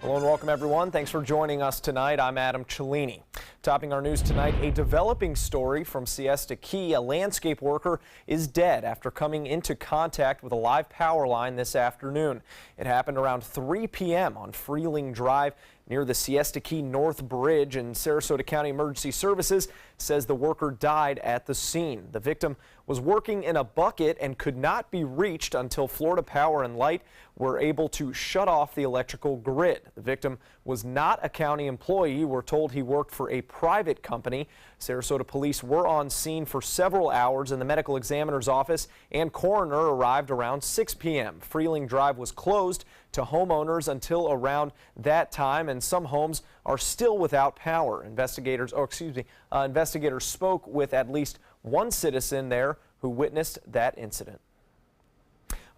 Hello and welcome everyone. Thanks for joining us tonight. I'm Adam Cellini. Topping our news tonight, a developing story from Siesta Key. A landscape worker is dead after coming into contact with a live power line this afternoon. It happened around 3 p.m. on Freeling Drive near the Siesta Key North Bridge, and Sarasota County Emergency Services says the worker died at the scene. The victim was working in a bucket and could not be reached until Florida Power and Light were able to shut off the electrical grid. The victim was not a county employee. We're told he worked for a private company. Sarasota police were on scene for several hours, and the medical examiner's office and coroner arrived around 6 p.m. Freeling Drive was closed to homeowners until around that time, and some homes are still without power. Investigators spoke with at least one citizen there who witnessed that incident.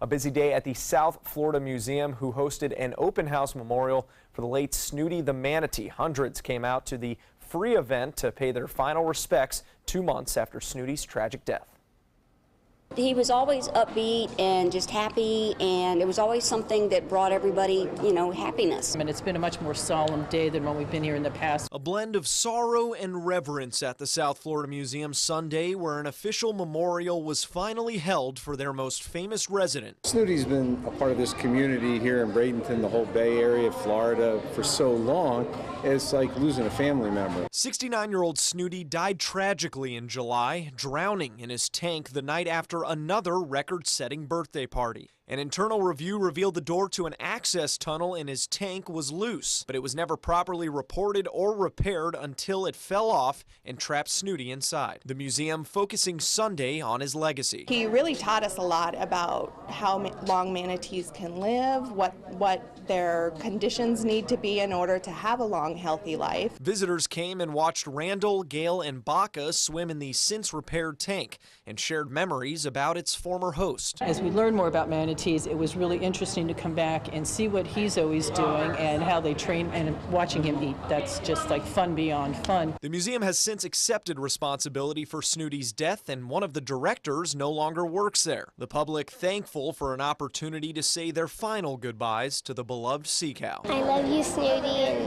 A busy day at the South Florida Museum, who hosted an open house memorial for the late Snooty the manatee. Hundreds came out to the free event to pay their final respects 2 months after Snooty's tragic death. He was always upbeat and just happy, and it was always something that brought everybody, happiness. And it's been a much more solemn day than when we've been here in the past. A blend of sorrow and reverence at the South Florida Museum Sunday, where an official memorial was finally held for their most famous resident. Snooty's been a part of this community here in Bradenton, the whole Bay Area, Florida, for so long. It's like losing a family member. 69-year-old Snooty died tragically in July, drowning in his tank the night after another record-setting birthday party. An internal review revealed the door to an access tunnel in his tank was loose, but it was never properly reported or repaired until it fell off and trapped Snooty inside. The museum focusing Sunday on his legacy. He really taught us a lot about how long manatees can live, what their conditions need to be in order to have a long, healthy life. Visitors came and watched Randall, Gail, and Baca swim in the since-repaired tank and shared memories about its former host. As we learn more about manatees, it was really interesting to come back and see what he's always doing and how they train, and watching him eat. That's just like fun beyond fun. The museum has since accepted responsibility for Snooty's death, and one of the directors no longer works there. The public thankful for an opportunity to say their final goodbyes to the beloved sea cow. I love you, Snooty, and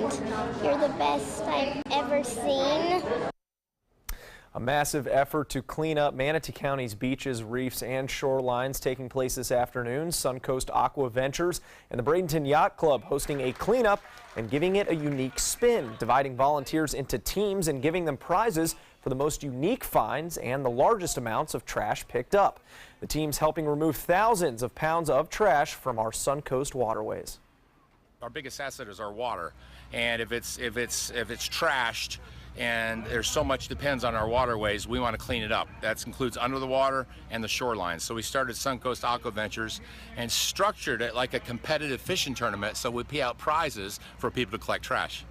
you're the best I've ever seen. A massive effort to clean up Manatee County's beaches, reefs, and shorelines taking place this afternoon. Suncoast Aqua Ventures and the Bradenton Yacht Club hosting a cleanup and giving it a unique spin, dividing volunteers into teams and giving them prizes for the most unique finds and the largest amounts of trash picked up. The team's helping remove thousands of pounds of trash from our Suncoast waterways. Our biggest asset is our water, and if it's trashed, and there's so much depends on our waterways, we want to clean it up. That includes under the water and the shoreline. So we started Suncoast Aqua Ventures and structured it like a competitive fishing tournament, so we pay out prizes for people to collect trash.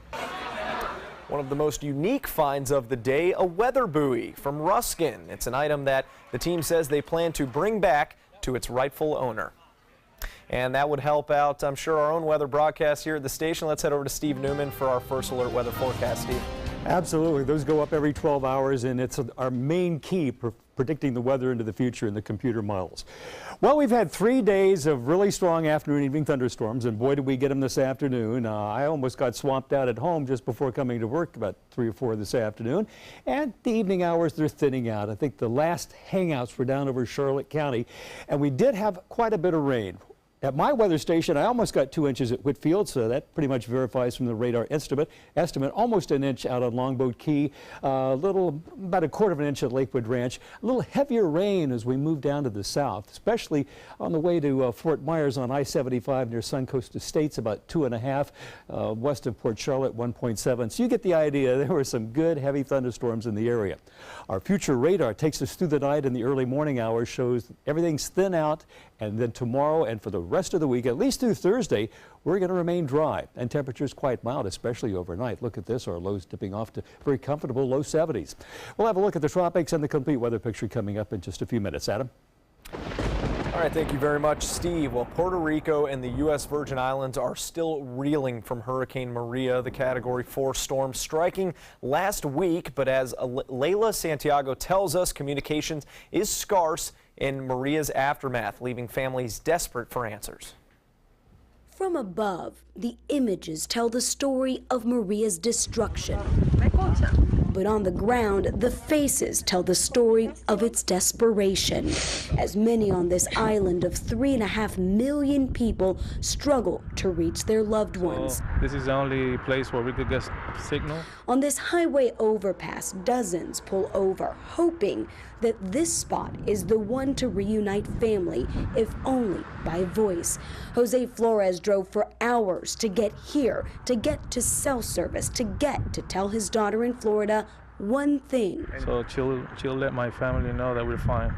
One of the most unique finds of the day, a weather buoy from Ruskin. It's an item that the team says they plan to bring back to its rightful owner. And that would help out, I'm sure, our own weather broadcast here at the station. Let's head over to Steve Newman for our first alert weather forecast. Steve. Absolutely. Those go up every 12 hours, and it's our main key for predicting the weather into the future in the computer models. Well, we've had 3 days of really strong afternoon evening thunderstorms, and boy, did we get them this afternoon. I almost got swamped out at home just before coming to work about 3 or 4 this afternoon. And the evening hours, they're thinning out. I think the last hangouts were down over Charlotte County, and we did have quite a bit of rain. At my weather station, I almost got 2 inches at Whitfield, so that pretty much verifies from the radar estimate. Almost an inch out on Longboat Key, about a quarter of an inch at Lakewood Ranch. A little heavier rain as we move down to the south, especially on the way to Fort Myers on I-75 near Suncoast Estates, about 2.5, west of Port Charlotte, 1.7. So you get the idea. There were some good heavy thunderstorms in the area. Our future radar takes us through the night and the early morning hours, shows everything's thin out, and then tomorrow and for the rest of the week, at least through Thursday, we're going to remain dry and temperatures quite mild, especially overnight. Look at this, our lows dipping off to very comfortable low 70s. We'll have a look at the tropics and the complete weather picture coming up in just a few minutes. Adam? All right, thank you very much, Steve. Well, Puerto Rico and the U.S. Virgin Islands are still reeling from Hurricane Maria, the Category 4 storm striking last week. But as Layla Santiago tells us, communications is scarce in Maria's aftermath, leaving families desperate for answers. From above, the images tell the story of Maria's destruction. But on the ground, the faces tell the story of its desperation, as many on this island of 3.5 million people struggle to reach their loved ones. This is the only place where we could get signal. On this highway overpass, dozens pull over, hoping that this spot is the one to reunite family, if only by voice. Jose Flores drove for hours to get here, to get to cell service, to get to tell his daughter in Florida one thing. So she'll let my family know that we're fine.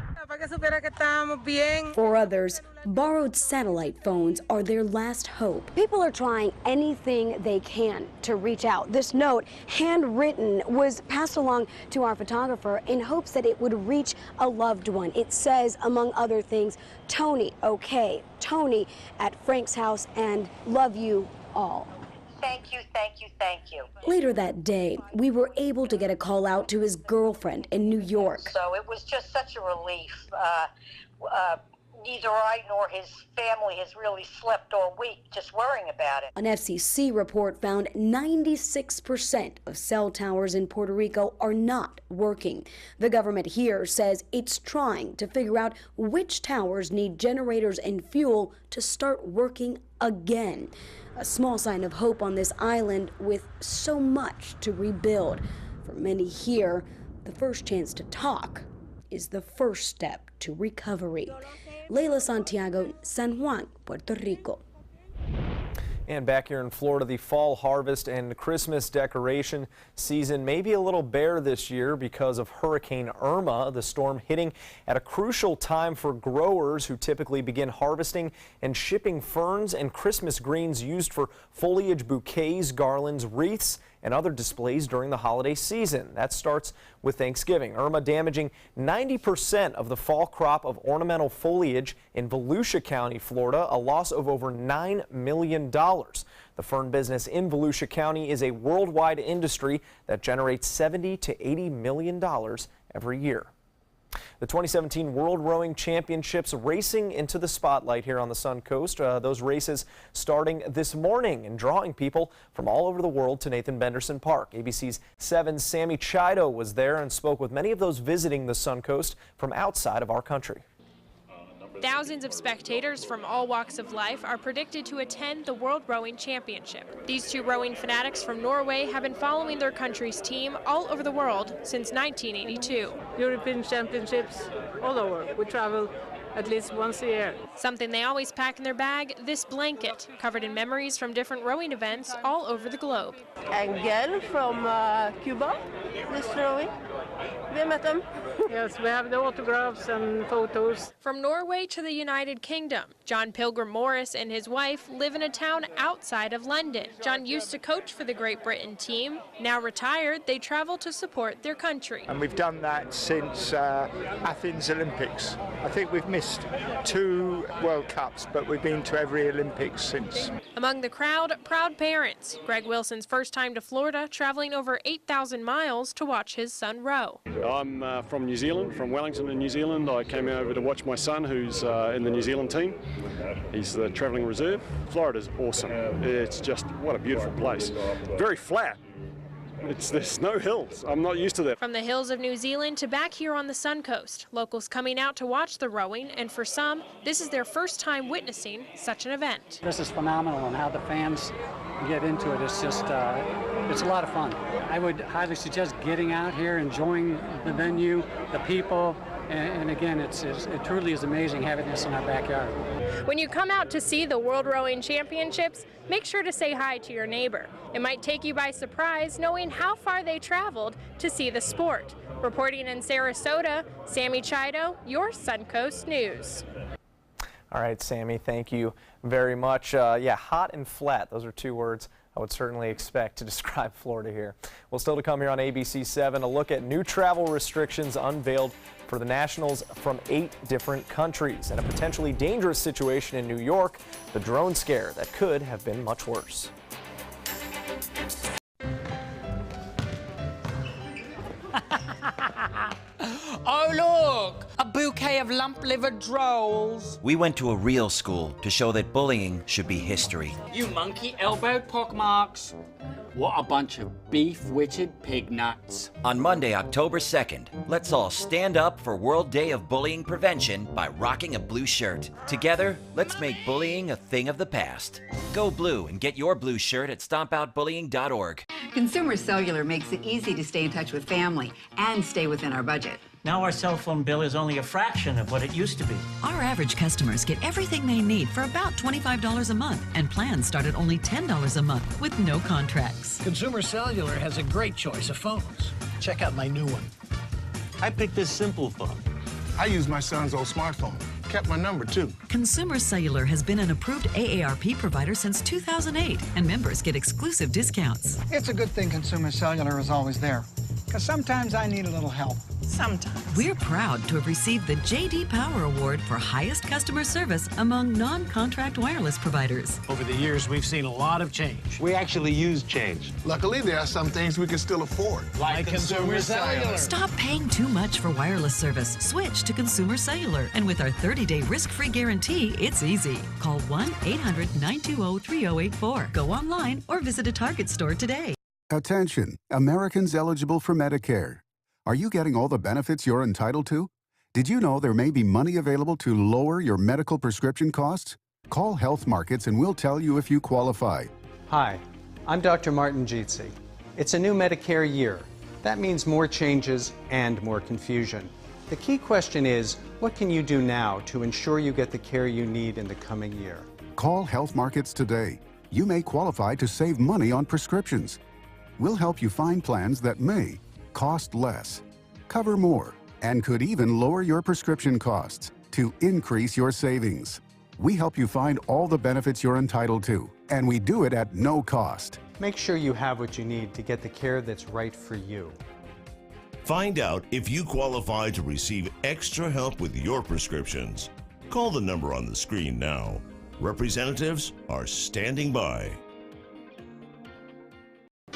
For others, borrowed satellite phones are their last hope. People are trying anything they can to reach out. This note, handwritten, was passed along to our photographer in hopes that it would reach a loved one. It says, among other things, Tony, okay, Tony at Frank's house, and love you all. Thank you, thank you, thank you. Later that day, we were able to get a call out to his girlfriend in New York. So it was just such a relief. Neither I nor his family has really slept all week just worrying about it. An FCC report found 96% of cell towers in Puerto Rico are not working. The government here says it's trying to figure out which towers need generators and fuel to start working again. A small sign of hope on this island with so much to rebuild. For many here, the first chance to talk is the first step to recovery. Leila Santiago, San Juan, Puerto Rico. And back here in Florida, the fall harvest and Christmas decoration season may be a little bare this year because of Hurricane Irma, the storm hitting at a crucial time for growers who typically begin harvesting and shipping ferns and Christmas greens used for foliage bouquets, garlands, wreaths, and other displays during the holiday season. That starts with Thanksgiving. Irma damaging 90% of the fall crop of ornamental foliage in Volusia County, Florida, a loss of over $9 million. The fern business in Volusia County is a worldwide industry that generates $70 to $80 million every year. The 2017 World Rowing Championships racing into the spotlight here on the Suncoast. Those races starting this morning and drawing people from all over the world to Nathan Benderson Park. ABC's 7's Sammy Chido was there and spoke with many of those visiting the Suncoast from outside of our country. Thousands of spectators from all walks of life are predicted to attend the World Rowing Championship. These two rowing fanatics from Norway have been following their country's team all over the world since 1982. European Championships all over. We travel at least once a year. Something they always pack in their bag, this blanket, covered in memories from different rowing events all over the globe. Angel from Cuba is rowing. We met them. Yes, we have the autographs and photos. From Norway to the United Kingdom, John Pilgrim Morris and his wife live in a town outside of London. John used to coach for the Great Britain team. Now retired, they travel to support their country. And we've done that since Athens Olympics. I think we've missed 2 World Cups, but we've been to every Olympics since. Among the crowd, proud parents. Greg Wilson's first time to Florida, traveling over 8,000 miles to watch his son row. I'm from New Zealand, from Wellington in New Zealand. I came over to watch my son who's in the New Zealand team. He's the travelling reserve. Florida's awesome. It's just, what a beautiful place. Very flat. There's no hills. I'm not used to that. From the hills of New Zealand to back here on the Suncoast, locals coming out to watch the rowing, and for some, this is their first time witnessing such an event. This is phenomenal, and how the fans get into it. It's just, it's a lot of fun. I would highly suggest getting out here, enjoying the venue, the people, and again, it truly is amazing having this in our backyard. When you come out to see the World Rowing Championships, make sure to say hi to your neighbor. It might take you by surprise knowing how far they traveled to see the sport. Reporting in Sarasota, Sammy Chido, your Suncoast News. All right, Sammy, thank you very much. Yeah, hot and flat, those are 2 words I would certainly expect to describe Florida here. Well, still to come here on ABC 7, a look at new travel restrictions unveiled for the Nationals from 8 different countries, and a potentially dangerous situation in New York, the drone scare that could have been much worse. Oh look, a bouquet bouquet of lump-livered drolls. We went to a real school to show that bullying should be history. You monkey-elbowed pockmarks. What a bunch of beef-witted pig nuts. On Monday, October 2nd, let's all stand up for World Day of Bullying Prevention by rocking a blue shirt. Together, let's make bullying a thing of the past. Go blue and get your blue shirt at stompoutbullying.org. Consumer Cellular makes it easy to stay in touch with family and stay within our budget. Now our cell phone bill is only a fraction of what it used to be. Our average customers get everything they need for about $25 a month, and plans start at only $10 a month with no contracts. Consumer Cellular has a great choice of phones. Check out my new one. I picked this simple phone. I use my son's old smartphone. Kept my number, too. Consumer Cellular has been an approved AARP provider since 2008, and members get exclusive discounts. It's a good thing Consumer Cellular is always there, because sometimes I need a little help. Sometimes. We're proud to have received the J.D. Power Award for highest customer service among non-contract wireless providers. Over the years, we've seen a lot of change. We actually use change. Luckily, there are some things we can still afford. Like Consumer Cellular. Stop paying too much for wireless service. Switch to Consumer Cellular. And with our 30-day risk-free guarantee, it's easy. Call 1-800-920-3084. Go online or visit a Target store today. Attention, Americans eligible for Medicare. Are you getting all the benefits you're entitled to? Did you know there may be money available to lower your medical prescription costs? Call Health Markets and we'll tell you if you qualify. Hi, I'm Dr. Martin Jeetzy. It's a new Medicare year. That means more changes and more confusion. The key question is, what can you do now to ensure you get the care you need in the coming year? Call Health Markets today. You may qualify to save money on prescriptions. We'll help you find plans that may cost less, cover more, and could even lower your prescription costs to increase your savings. We help you find all the benefits you're entitled to, and we do it at no cost. Make sure you have what you need to get the care that's right for you. Find out if you qualify to receive extra help with your prescriptions. Call the number on the screen now. Representatives are standing by.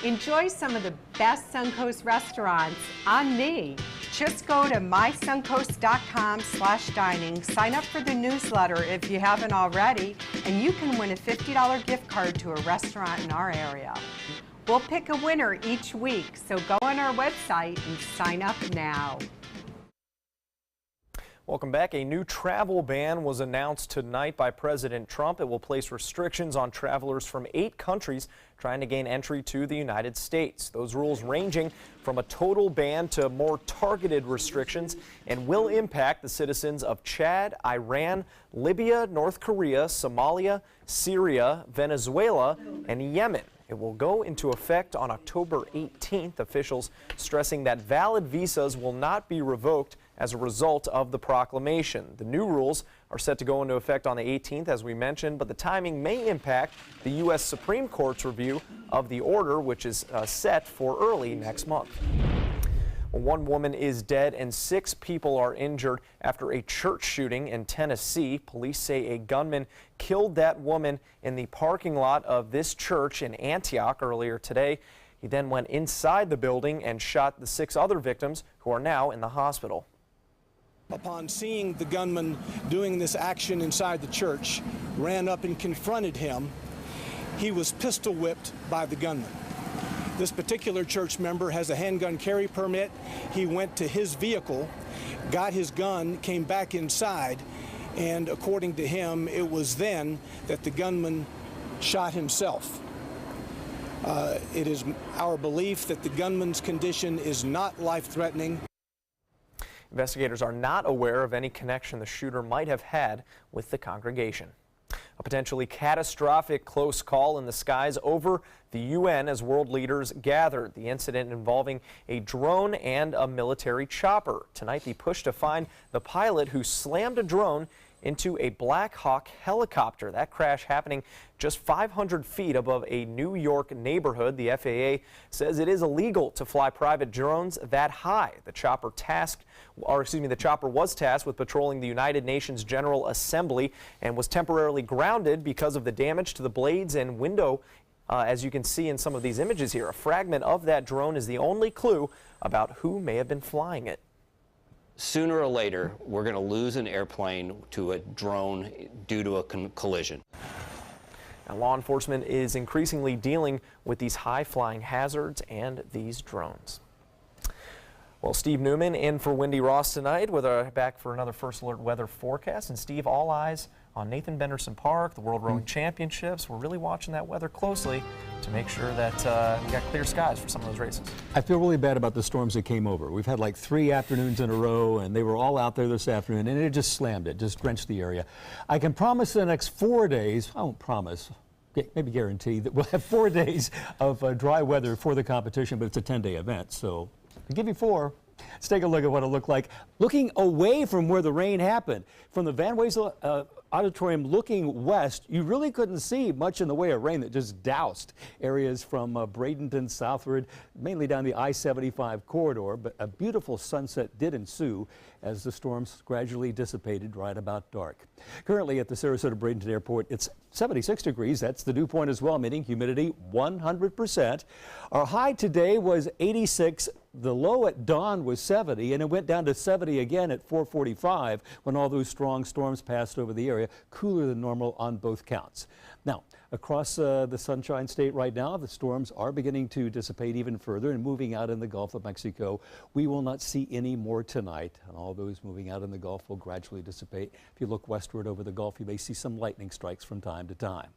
Enjoy some of the best Suncoast restaurants on me. Just go to mysuncoast.com/dining, sign up for the newsletter if you haven't already, and you can win a $50 gift card to a restaurant in our area. We'll pick a winner each week, so go on our website and sign up now. Welcome back. A new travel ban was announced tonight by President Trump. It will place restrictions on travelers from 8 countries trying to gain entry to the United States. Those rules ranging from a total ban to more targeted restrictions and will impact the citizens of Chad, Iran, Libya, North Korea, Somalia, Syria, Venezuela, and Yemen. It will go into effect on October 18th, officials stressing that valid visas will not be revoked as a result of the proclamation. The new rules are set to go into effect on the 18th, as we mentioned, but the timing may impact the U.S. Supreme Court's review of the order, which is set for early next month. Well, 1 woman is dead and 6 people are injured after a church shooting in Tennessee. Police say a gunman killed that woman in the parking lot of this church in Antioch earlier today. He then went inside the building and shot the 6 other victims who are now in the hospital. Upon seeing the gunman doing this action inside the church, ran up and confronted him. He was pistol whipped by the gunman. This particular church member has a handgun carry permit. He went to his vehicle, got his gun, came back inside, and according to him, it was then that the gunman shot himself. It is our belief that the gunman's condition is not life-threatening. Investigators are not aware of any connection the shooter might have had with the congregation. A potentially catastrophic close call in the skies over the UN as world leaders gathered. The incident involving a drone and a military chopper. Tonight, the push to find the pilot who slammed a drone into a Black Hawk helicopter. That crash happening just 500 feet above a New York neighborhood. The FAA says it is illegal to fly private drones that high. The chopper was tasked with patrolling the United Nations General Assembly and was temporarily grounded because of the damage to the blades and window. As you can see in some of these images here, a fragment of that drone is the only clue about who may have been flying it. sooner or later, we're going to lose an airplane to a drone due to a collision. Now, law enforcement is increasingly dealing with these high-flying hazards and these drones. Well, Steve Newman in for Wendy Ross tonight with back for another First Alert weather forecast. And Steve, all eyes on Nathan Benderson Park, the World Rowing Championships. We're really watching that weather closely to make sure that we got clear skies for some of those races. I feel really bad about the storms that came over. We've had like 3 afternoons in a row, and they were all out there this afternoon, and it just slammed it, just drenched the area. I can promise the next 4 days, I won't promise, maybe guarantee that we'll have 4 days of dry weather for the competition, but it's a 10-day event, so I'll give you 4. Let's take a look at what it looked like. Looking away from where the rain happened, from the Van Wezel Auditorium looking west, you really couldn't see much in the way of rain that just doused areas from Bradenton southward, mainly down the I-75 corridor, but a beautiful sunset did ensue as the storms gradually dissipated right about dark. Currently at the Sarasota-Bradenton Airport, it's 76 degrees. That's the dew point as well, meaning humidity 100%. Our high today was 86. The low at dawn was 70, and it went down to 70 again at 4:45 when all those strong storms passed over the area, cooler than normal on both counts. Now, across the Sunshine State right now, the storms are beginning to dissipate even further and moving out in the Gulf of Mexico. We will not see any more tonight, and all those moving out in the Gulf will gradually dissipate. If you look westward over the Gulf, you may see some lightning strikes from time to time.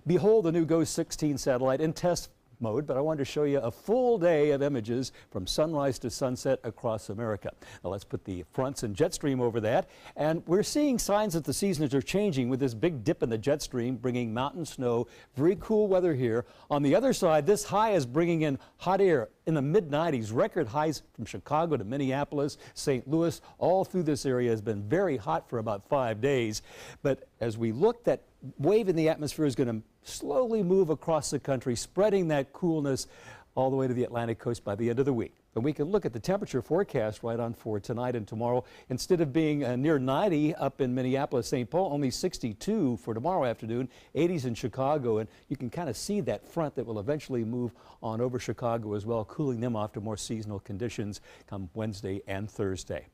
Behold the new GOES 16 satellite in test mode, but I wanted to show you a full day of images from sunrise to sunset across America. Now let's put the fronts and jet stream over that, and we're seeing signs that the seasons are changing with this big dip in the jet stream bringing mountain snow, very cool weather here. On the other side, this high is bringing in hot air in the mid-90s, record highs from Chicago to Minneapolis, St. Louis, all through this area has been very hot for about 5 days. But as we look, that wave in the atmosphere is going to slowly move across the country, spreading that coolness all the way to the Atlantic coast by the end of the week. And we can look at the temperature forecast right on for tonight and tomorrow. Instead of being near 90 up in Minneapolis, St. Paul, only 62 for tomorrow afternoon, 80s in Chicago. And you can kind of see that front that will eventually move on over Chicago as well, cooling them off to more seasonal conditions come Wednesday and Thursday.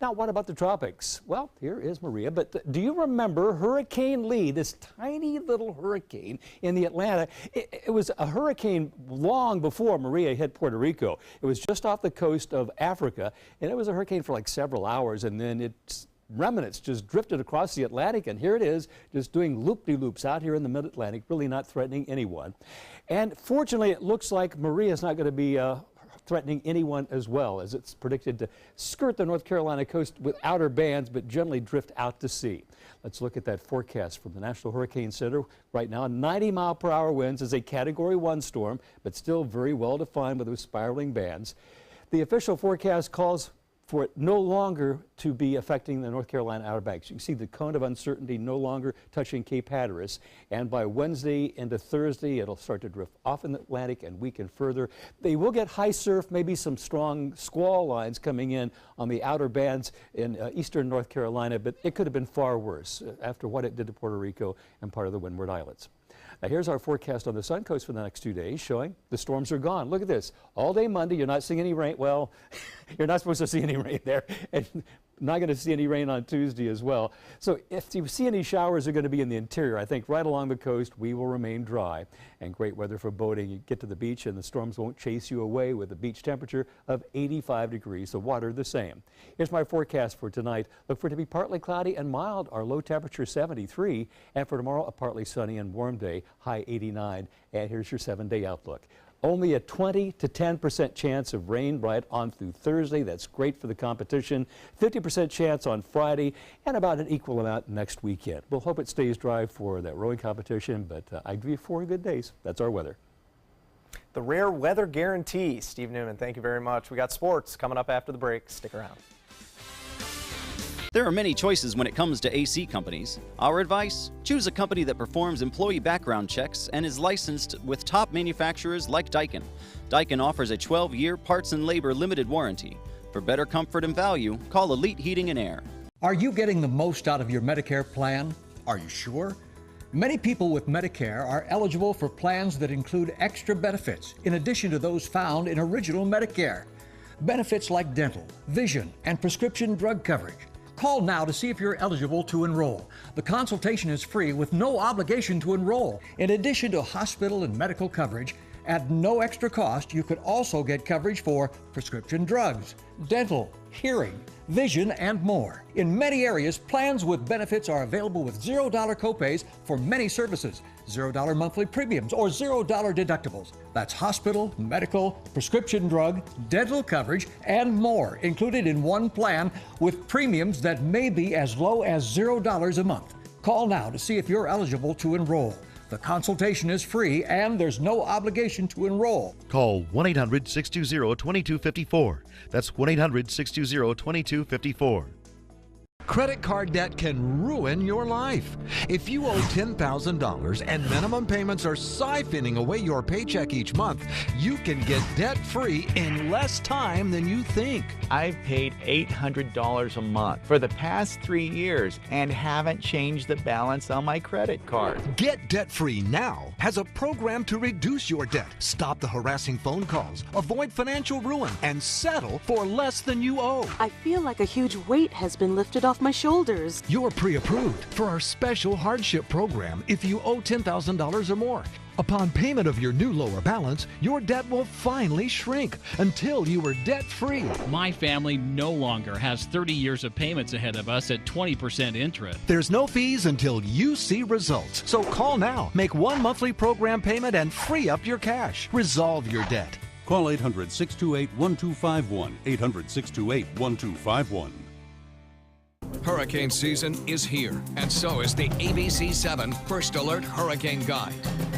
Now, what about the tropics? Well, here is Maria, but do you remember Hurricane Lee, this tiny little hurricane in the Atlantic? It was a hurricane long before Maria hit Puerto Rico. It was just off the coast of Africa, and it was a hurricane for like several hours, and then its remnants just drifted across the Atlantic, and here it is, just doing loop-de-loops out here in the mid-Atlantic, really not threatening anyone. And fortunately, it looks like Maria is not going to be threatening anyone as well, as it's predicted to skirt the North Carolina coast with outer bands, but generally drift out to sea. Let's look at that forecast from the National Hurricane Center. Right now, 90-mile-per-hour winds is a Category 1 storm, but still very well defined with those spiraling bands. The official forecast calls for it no longer to be affecting the North Carolina Outer Banks. You can see the cone of uncertainty no longer touching Cape Hatteras, and by Wednesday into Thursday, it'll start to drift off in the Atlantic and weaken further. They will get high surf, maybe some strong squall lines coming in on the outer bands in eastern North Carolina, but it could have been far worse after what it did to Puerto Rico and part of the Windward Islands. Now here's our forecast on the Sun Coast for the next 2 days, showing the storms are gone. Look at this. All day Monday, you're not seeing any rain. Well, you're not supposed to see any rain there. And not going to see any rain on Tuesday as well. So if you see any showers, they're going to be in the interior. I think right along the coast, we will remain dry and great weather for boating. You get to the beach and the storms won't chase you away with a beach temperature of 85 degrees. The water the same. Here's my forecast for tonight. Look for it to be partly cloudy and mild. Our low temperature 73. And for tomorrow, a partly sunny and warm day, high 89. And here's your 7-day outlook. Only a 20 to 10% chance of rain right on through Thursday. That's great for the competition. 50% chance on Friday and about an equal amount next weekend. We'll hope it stays dry for that rowing competition, but I give you 4 good days. That's our weather. The rare weather guarantee. Steve Newman, thank you very much. We got sports coming up after the break. Stick around. There are many choices when it comes to AC companies. Our advice? Choose a company that performs employee background checks and is licensed with top manufacturers like Daikin. Daikin offers a 12-year parts and labor limited warranty. For better comfort and value, call Elite Heating and Air. Are you getting the most out of your Medicare plan? Are you sure? Many people with Medicare are eligible for plans that include extra benefits in addition to those found in original Medicare. benefits like dental, vision, and prescription drug coverage. Call now to see if you're eligible to enroll. The consultation is free with no obligation to enroll. In addition to hospital and medical coverage, at no extra cost, you could also get coverage for prescription drugs, dental, hearing, vision, and more. In many areas, plans with benefits are available with $0 copays for many services, $0 monthly premiums, or $0 deductibles. That's hospital, medical, prescription drug, dental coverage, and more included in one plan with premiums that may be as low as $0 a month. Call now to see if you're eligible to enroll. The consultation is free and there's no obligation to enroll. Call 1-800-620-2254. That's 1-800-620-2254. Credit card debt can ruin your life. If you owe $10,000 and minimum payments are siphoning away your paycheck each month, you can get debt-free in less time than you think. I've paid $800 a month for the past 3 years and haven't changed the balance on my credit card. Get debt-free now has a program to reduce your debt, stop the harassing phone calls, avoid financial ruin, and settle for less than you owe. I feel like a huge weight has been lifted off my shoulders. You're pre-approved for our special hardship program if you owe $10,000 or more. Upon payment of your new lower balance, your debt will finally shrink until you are debt-free. My family no longer has 30 years of payments ahead of us at 20% interest. There's no fees until you see results. So call now, make one monthly program payment, and free up your cash. Resolve your debt. Call 800-628-1251. 800-628-1251. Hurricane season is here, and so is the ABC7 First Alert Hurricane Guide.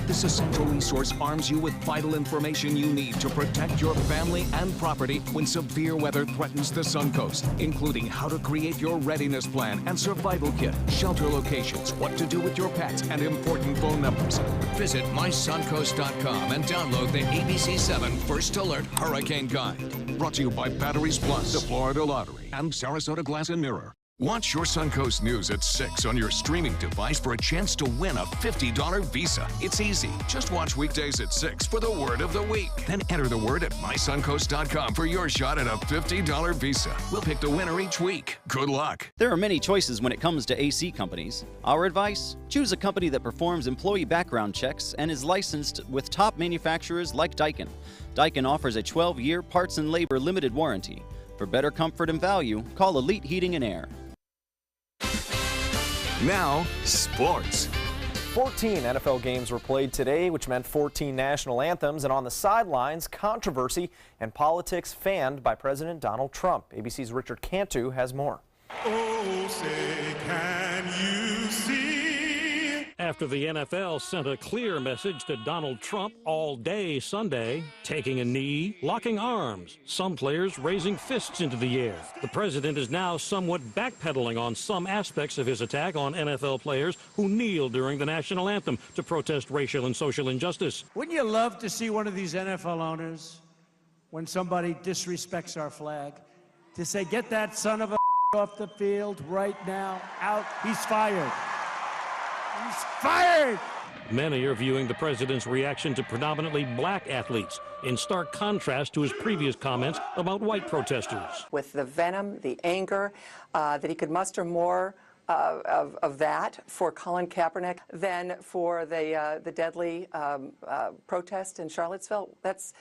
This essential resource arms you with vital information you need to protect your family and property when severe weather threatens the Suncoast, including how to create your readiness plan and survival kit, shelter locations, what to do with your pets, and important phone numbers. Visit mysuncoast.com and download the ABC7 First Alert Hurricane Guide. Brought to you by Batteries Plus, the Florida Lottery, and Sarasota Glass and Mirror. Watch your Suncoast News at 6 on your streaming device for a chance to win a $50 Visa. It's easy. Just watch weekdays at 6 for the word of the week. Then enter the word at mysuncoast.com for your shot at a $50 Visa. We'll pick the winner each week. Good luck. There are many choices when it comes to AC companies. Our advice? Choose a company that performs employee background checks and is licensed with top manufacturers like Daikin. Daikin offers a 12-year parts and labor limited warranty. For better comfort and value, call Elite Heating and Air. Now, sports. 14 NFL games were played today, which meant 14 national anthems, and on the sidelines, controversy and politics fanned by President Donald Trump. ABC's Richard Cantu has more. Oh, say, can you see? After the NFL sent a clear message to Donald Trump all day Sunday, taking a knee, locking arms, some players raising fists into the air. The president is now somewhat backpedaling on some aspects of his attack on NFL players who kneel during the national anthem to protest racial and social injustice. Wouldn't you love to see one of these NFL owners, when somebody disrespects our flag, to say, get that son of a off the field right now, out, he's fired. He's fired! Many are viewing the president's reaction to predominantly black athletes in stark contrast to his previous comments about white protesters. With the venom, the anger, that he could muster more of that for Colin Kaepernick than for the deadly protest in Charlottesville. That's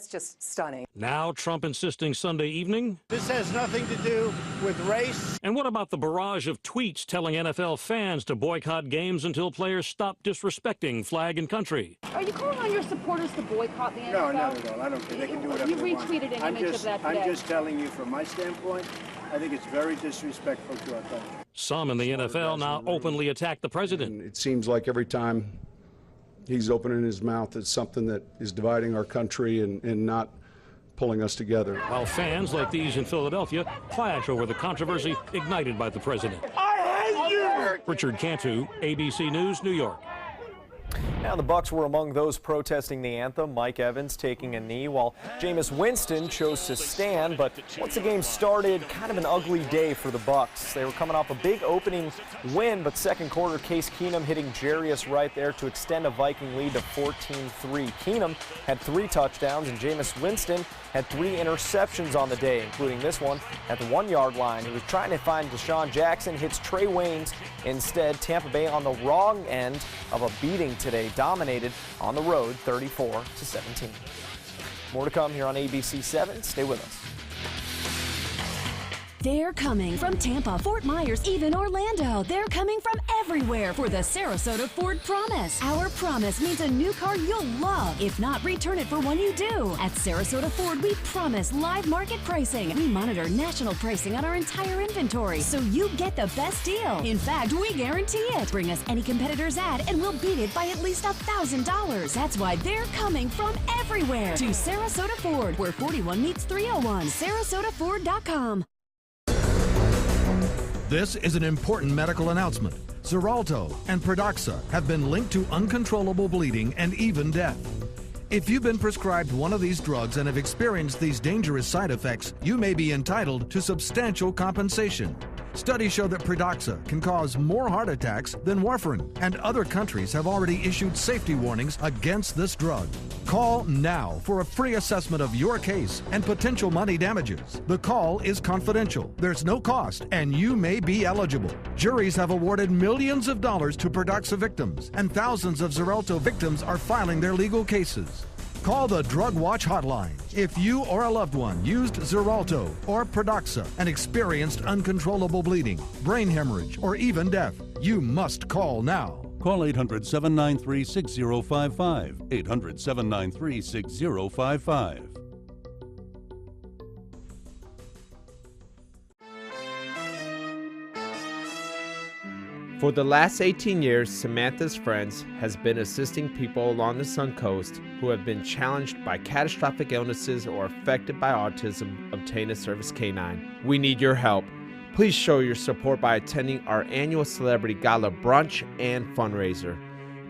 just stunning. Now Trump insisting Sunday evening. This has nothing to do with race. And what about the barrage of tweets telling NFL fans to boycott games until players stop disrespecting flag and country? Are you calling on your supporters to boycott the NFL? No, not at all. I don't think they can do whatever they want. You retweeted an image of that today. I'm just telling you from my standpoint, I think it's very disrespectful to our country. Some in the NFL now openly attack the president. And it seems like every time he's opening his mouth, it's something that is dividing our country and not pulling us together. While fans like these in Philadelphia clash over the controversy ignited by the president. I hate you! Richard Cantu, ABC News, New York. Now the Bucs were among those protesting the anthem. Mike Evans taking a knee while Jameis Winston chose to stand. But once the game started, kind of an ugly day for the Bucs. They were coming off a big opening win, but second quarter, Case Keenum hitting Jarius right there to extend a Viking lead to 14-3. Keenum had 3 touchdowns, and Jameis Winston had 3 interceptions on the day, including this one at the 1-yard line. He was trying to find Deshaun Jackson, hits Trey Waynes instead. Tampa Bay on the wrong end of a beating today, dominated on the road 34-17. More to come here on ABC 7. Stay with us. They're coming from Tampa, Fort Myers, even Orlando. They're coming from everywhere for the Sarasota Ford Promise. Our promise means a new car you'll love. If not, return it for one you do. At Sarasota Ford, we promise live market pricing. We monitor national pricing on our entire inventory, so you get the best deal. In fact, we guarantee it. Bring us any competitor's ad, and we'll beat it by at least $1,000. That's why they're coming from everywhere to Sarasota Ford, where 41 meets 301. SarasotaFord.com. This is an important medical announcement. Xarelto and Pradaxa have been linked to uncontrollable bleeding and even death. If you've been prescribed one of these drugs and have experienced these dangerous side effects, you may be entitled to substantial compensation. Studies show that Pradaxa can cause more heart attacks than warfarin, and other countries have already issued safety warnings against this drug. Call now for a free assessment of your case and potential money damages. The call is confidential, there's no cost, and you may be eligible. Juries have awarded millions of dollars to Pradaxa victims, and thousands of Xarelto victims are filing their legal cases. Call the Drug Watch hotline if you or a loved one used Xarelto or Pradaxa and experienced uncontrollable bleeding, brain hemorrhage, or even death. You must call now. Call 800-793-6055. 800-793-6055. For the last 18 years, Samantha's Friends has been assisting people along the Sun Coast who have been challenged by catastrophic illnesses or affected by autism obtain a Service Canine. We need your help. Please show your support by attending our annual Celebrity Gala brunch and fundraiser.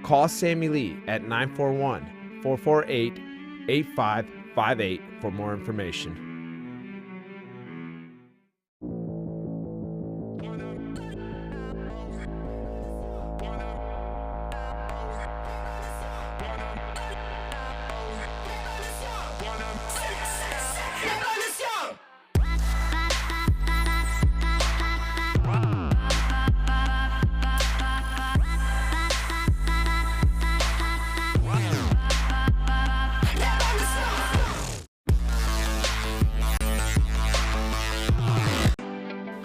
Call Sammy Lee at 941-448-8558 for more information.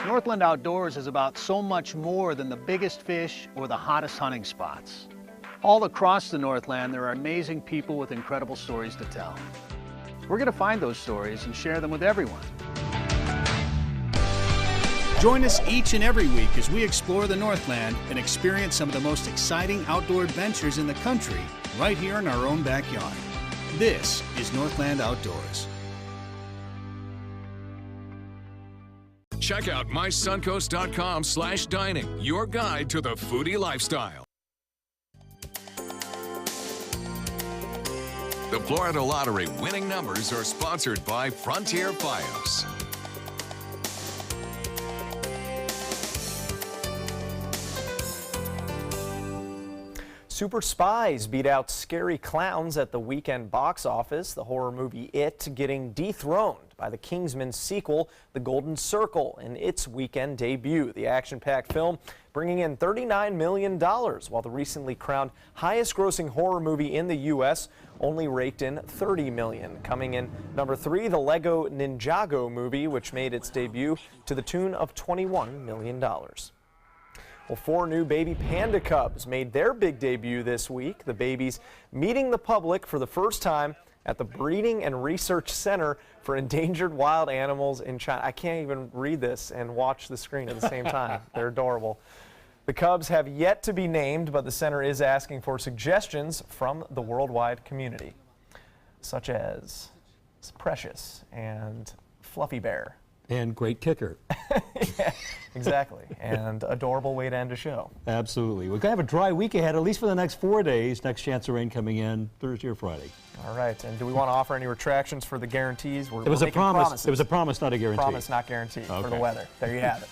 Northland Outdoors is about so much more than the biggest fish or the hottest hunting spots. All across the Northland, there are amazing people with incredible stories to tell. We're going to find those stories and share them with everyone. Join us each and every week as we explore the Northland and experience some of the most exciting outdoor adventures in the country right here in our own backyard. This is Northland Outdoors. Check out mysuncoast.com/dining, your guide to the foodie lifestyle. The Florida Lottery winning numbers are sponsored by Frontier Fios. Super Spies beat out Scary Clowns at the weekend box office. The horror movie It getting dethroned by the Kingsman sequel, The Golden Circle, in its weekend debut. The action-packed film bringing in $39 million, while the recently crowned highest-grossing horror movie in the U.S. only raked in $30 million. Coming in number 3, the Lego Ninjago movie, which made its debut to the tune of $21 million. Well, 4 new baby panda cubs made their big debut this week. The babies meeting the public for the first time at the Breeding and Research Center for Endangered Wild Animals in China. I can't even read this and watch the screen at the same time. They're adorable. The cubs have yet to be named, but the center is asking for suggestions from the worldwide community, such as Precious and Fluffy Bear. And great kicker. Yeah, exactly. And adorable way to end a show. Absolutely. We're going to have a dry week ahead, at least for the next 4 days. Next chance of rain coming in Thursday or Friday. All right. And do we want to offer any retractions for the guarantees? It was a promise. It was a promise, not a guarantee. Promise, not guarantee for the weather. There you have it.